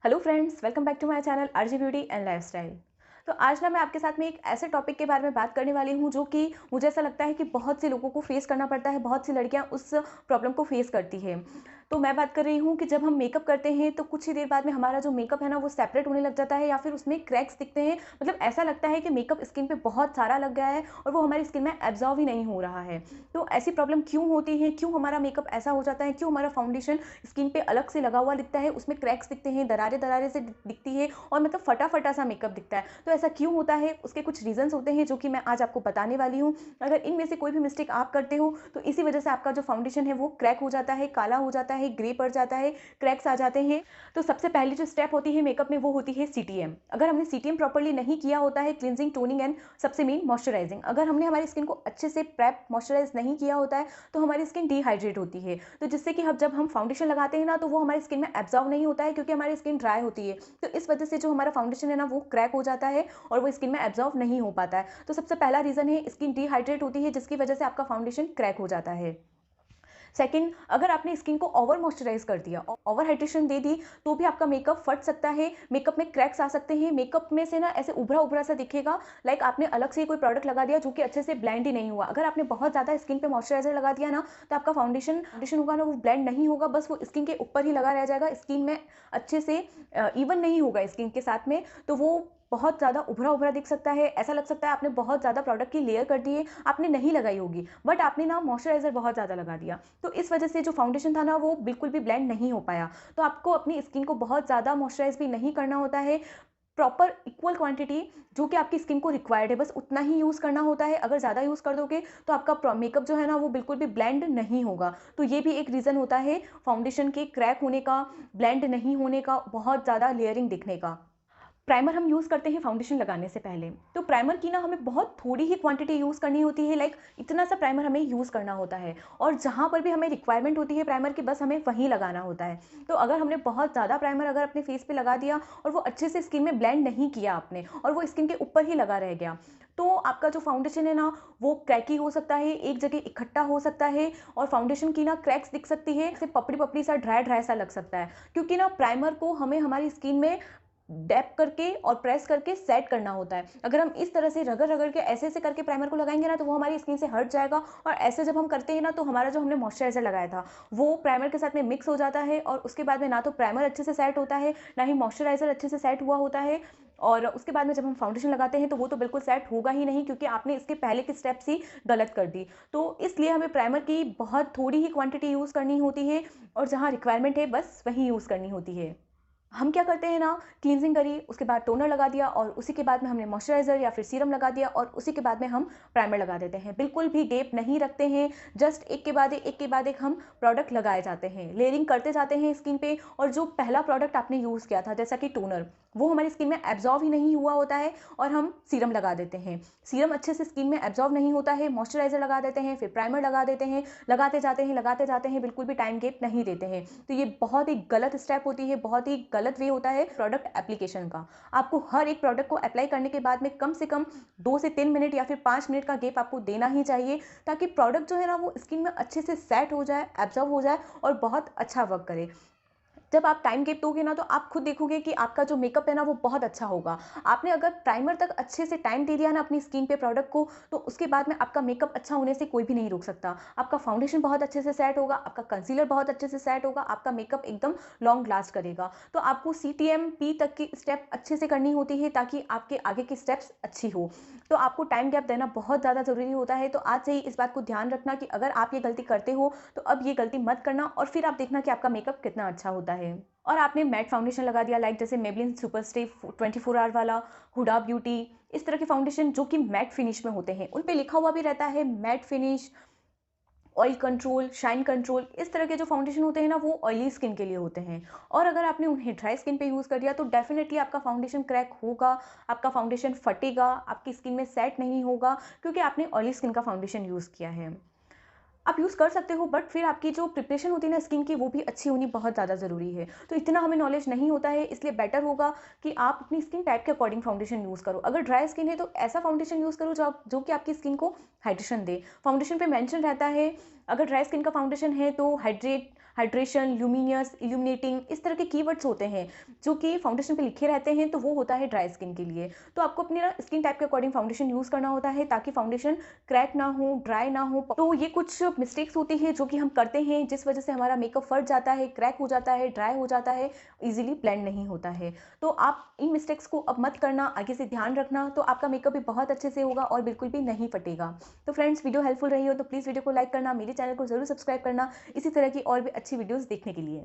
Hello friends, welcome back to my channel RJ beauty and lifestyle. तो आज ना मैं आपके साथ में एक ऐसे टॉपिक के बारे में बात करने वाली हूँ जो कि मुझे ऐसा लगता है कि बहुत से लोगों को फेस करना पड़ता है, बहुत सी लड़कियाँ उस प्रॉब्लम को फेस करती है। तो मैं बात कर रही हूँ कि जब हम मेकअप करते हैं तो कुछ ही देर बाद में हमारा जो मेकअप है ना वो सेपरेट होने लग जाता है या फिर उसमें क्रैक्स दिखते हैं। मतलब ऐसा लगता है कि मेकअप स्किन पे बहुत सारा लग गया है और वो हमारी स्किन में एब्जॉर्व ही नहीं हो रहा है। तो ऐसी प्रॉब्लम क्यों होती है, क्यों हमारा मेकअप ऐसा हो जाता है, क्यों हमारा फाउंडेशन स्किन पे अलग से लगा हुआ दिखता है, उसमें क्रैक्स दिखते हैं, दरारें दरारें से दिखती है और मतलब फटा फटा सा मेकअप दिखता है। तो ऐसा क्यों होता है, उसके कुछ रीजंस होते हैं जो कि मैं आज आपको बताने वाली हूँ। अगर इनमें से कोई भी मिस्टेक आप करते हो तो इसी वजह से आपका जो फाउंडेशन है वो क्रैक हो जाता है, काला हो जाता है, ग्रे पड़ जाता है, क्रैक्स आ जाते हैं। तो सबसे पहली जो स्टेप होती है मेकअप में वो होती है सीटीएम। अगर हमने सीटीएम प्रॉपर्ली नहीं किया होता है, क्लिनजिंग, टोनिंग एंड सबसे मेन मॉइस्चराइजिंग, अगर हमने हमारी स्किन को अच्छे से प्रेप मॉइस्चराइज नहीं किया होता है तो हमारी स्किन डिहाइड्रेट होती है। तो जिससे कि हम जब हम फाउंडेशन लगाते हैं ना तो वो हमारी स्किन में एब्जॉर्व नहीं होता है क्योंकि हमारी स्किन ड्राई होती है। तो इस वजह से जो हमारा फाउंडेशन है ना वो क्रैक हो जाता है और वो स्किन में एब्जॉर्व नहीं हो पाता है। तो सबसे पहला रीजन है स्किन डिहाइड्रेट होती है जिसकी वजह से आपका फाउंडेशन क्रैक हो जाता है। सेकंड, अगर आपने स्किन को ओवर मॉइस्चराइज कर दिया, ओवर हाइड्रेशन दे दी, तो भी आपका मेकअप फट सकता है, मेकअप में क्रैक्स आ सकते हैं, मेकअप में से ना ऐसे उभरा उभरा सा दिखेगा। लाइक आपने अलग से कोई प्रोडक्ट लगा दिया जो कि अच्छे से ब्लेंड ही नहीं हुआ। अगर आपने बहुत ज़्यादा स्किन पे मॉइस्चराइजर लगा दिया ना तो आपका फाउंडेशन होगा ना वो ब्लेंड नहीं होगा, बस वो स्किन के ऊपर ही लगा रह जाएगा, स्किन में अच्छे से इवन नहीं होगा स्किन के साथ में। तो वो बहुत ज़्यादा उभरा-उभरा दिख सकता है, ऐसा लग सकता है आपने बहुत ज़्यादा प्रोडक्ट की लेयर कर दी है, आपने नहीं लगाई होगी, बट आपने ना मॉइस्चराइज़र बहुत ज़्यादा लगा दिया। तो इस वजह से जो फाउंडेशन था ना वो बिल्कुल भी ब्लेंड नहीं हो पाया। तो आपको अपनी स्किन को बहुत ज़्यादा मॉइस्चराइज़ भी नहीं करना होता है, प्रॉपर इक्वल क्वांटिटी जो कि आपकी स्किन को रिक्वायर्ड है बस उतना ही यूज़ करना होता है। अगर ज़्यादा यूज़ कर दोगे तो आपका मेकअप जो है ना वो बिल्कुल भी ब्लेंड नहीं होगा। तो ये भी एक रीज़न होता है फाउंडेशन के क्रैक होने का, ब्लेंड नहीं होने का, बहुत ज़्यादा लेयरिंग दिखने का। प्राइमर हम यूज़ करते हैं फाउंडेशन लगाने से पहले। तो प्राइमर की ना हमें बहुत थोड़ी ही क्वांटिटी यूज़ करनी होती है, लाइक इतना सा प्राइमर हमें यूज़ करना होता है और जहाँ पर भी हमें रिक्वायरमेंट होती है प्राइमर की बस हमें वहीं लगाना होता है। तो अगर हमने बहुत ज़्यादा प्राइमर अगर अपने फेस पे लगा दिया और वो अच्छे से स्किन में ब्लेंड नहीं किया आपने और वो स्किन के ऊपर ही लगा रह गया, तो आपका जो फाउंडेशन है ना वो क्रैकी हो सकता है, एक जगह इकट्ठा हो सकता है और फाउंडेशन की ना क्रैक्स दिख सकती है, ऐसे पपड़ी पपड़ी सा ड्राई ड्राई सा लग सकता है। क्योंकि ना प्राइमर को हमें हमारी स्किन में डैप करके और प्रेस करके सेट करना होता है। अगर हम इस तरह से रगड़ रगड़ के ऐसे करके प्राइमर को लगाएंगे ना तो वो हमारी स्किन से हट जाएगा और ऐसे जब हम करते हैं ना तो हमारा जो हमने मॉइस्चराइजर लगाया था वो प्राइमर के साथ में मिक्स हो जाता है और उसके बाद में ना तो प्राइमर अच्छे से सेट होता है, ना ही मॉइस्चराइजर अच्छे से सेट हुआ होता है। और उसके बाद में जब हम फाउंडेशन लगाते हैं तो वो तो बिल्कुल सेट होगा ही नहीं क्योंकि आपने इसके पहले की स्टेप्स ही गलत कर दी। तो इसलिए हमें प्राइमर की बहुत थोड़ी ही क्वांटिटी यूज़ करनी होती है और जहाँ रिक्वायरमेंट है बस वही यूज़ करनी होती है। हम क्या करते हैं ना, क्लींजिंग करी, उसके बाद टोनर लगा दिया और उसी के बाद में हमने मॉइस्चराइज़र या फिर सीरम लगा दिया और उसी के बाद में हम प्राइमर लगा देते हैं। बिल्कुल भी गैप नहीं रखते हैं, जस्ट एक के बाद एक हम प्रोडक्ट लगाए जाते हैं, लेयरिंग करते जाते हैं स्किन पे। और जो पहला प्रोडक्ट आपने यूज़ किया था जैसा कि टोनर, वो हमारी स्किन में एब्जॉर्व ही नहीं हुआ होता है और हम सीरम लगा देते हैं। सीरम अच्छे से स्किन में एब्जॉर्व नहीं होता है, मॉइस्चराइज़र लगा देते हैं, फिर प्राइमर लगा देते हैं, लगाते जाते हैं, बिल्कुल भी टाइम गैप नहीं देते हैं। तो ये बहुत ही गलत स्टेप होती है, बहुत ही गलत वे होता है प्रोडक्ट एप्लीकेशन का। आपको हर एक प्रोडक्ट को अप्लाई करने के बाद में कम से कम 2 से 3 मिनट या फिर 5 मिनट का गैप आपको देना ही चाहिए ताकि प्रोडक्ट जो है ना वो स्किन में अच्छे से सेट हो जाए, एब्जॉर्ब हो जाए और बहुत अच्छा वर्क करे। जब आप टाइम गैप दोगे ना तो आप खुद देखोगे कि आपका जो मेकअप है ना वो बहुत अच्छा होगा। आपने अगर प्राइमर तक अच्छे से टाइम दे दिया ना अपनी स्किन पे प्रोडक्ट को, तो उसके बाद में आपका मेकअप अच्छा होने से कोई भी नहीं रोक सकता। आपका फाउंडेशन बहुत अच्छे से सेट होगा, आपका कंसीलर बहुत अच्छे से सेट होगा, आपका मेकअप एकदम लॉन्ग लास्ट करेगा। तो आपको सीटीएम पी तक की स्टेप अच्छे से करनी होती है ताकि आपके आगे की स्टेप्स अच्छी हो। तो आपको टाइम गैप देना बहुत ज़्यादा ज़रूरी होता है। तो आज से ही इस बात को ध्यान रखना कि अगर आप ये गलती करते हो तो अब ये गलती मत करना और फिर आप देखना कि आपका मेकअप कितना अच्छा होता है। और आपने मैट फाउंडेशन लगा दिया, लाइक जैसे मेबलिन सुपर स्टे 24 आवर वाला, हुडा ब्यूटी, इस तरह के फाउंडेशन जो कि मैट फिनिश में होते हैं, उन पे लिखा हुआ भी रहता है matte finish, oil control, shine control. इस तरह के जो फाउंडेशन होते हैं ना वो ऑयली स्किन के लिए होते हैं। और अगर आपने उन्हें ड्राई स्किन पे यूज़ कर दिया तो डेफिनेटली आपका फाउंडेशन क्रैक होगा, आपका फाउंडेशन फटेगा, आपकी स्किन में सेट नहीं होगा क्योंकि आपने ऑयली स्किन का फाउंडेशन यूज़ किया है। आप यूज़ कर सकते हो बट फिर आपकी जो प्रिपरेशन होती है ना स्किन की वो भी अच्छी होनी बहुत ज़्यादा ज़रूरी है। तो इतना हमें नॉलेज नहीं होता है, इसलिए बेटर होगा कि आप अपनी स्किन टाइप के अकॉर्डिंग फाउंडेशन यूज़ करो। अगर ड्राई स्किन है तो ऐसा फाउंडेशन यूज़ करो जो कि आपकी स्किन को हाइड्रेशन दे। फाउंडेशन पे मेंशन रहता है अगर ड्राई स्किन का फाउंडेशन है तो हाइड्रेशन, ल्यूमिनियस, इल्यूमिनेटिंग, इस तरह के कीवर्ड्स होते हैं जो कि फाउंडेशन पे लिखे रहते हैं, तो वो होता है ड्राई स्किन के लिए। तो आपको अपने ना स्किन टाइप के अकॉर्डिंग फाउंडेशन यूज़ करना होता है ताकि फाउंडेशन क्रैक ना हो, ड्राई ना हो। तो ये कुछ मिस्टेक्स होती हैं जो कि हम करते हैं, जिस वजह से हमारा मेकअप फट जाता है, क्रैक हो जाता है, ड्राई हो जाता है, ईज़िली ब्लेंड नहीं होता है। तो आप इन मिस्टेक्स को अब मत करना, आगे से ध्यान रखना, तो आपका मेकअप भी बहुत अच्छे से होगा और बिल्कुल भी नहीं फटेगा। तो फ्रेंड्स, वीडियो हेल्पफुल रही हो तो प्लीज़ वीडियो को लाइक करना, मेरे चैनल को ज़रूर सब्सक्राइब करना इसी तरह की और भी अच्छी वीडियोज़ देखने के लिए।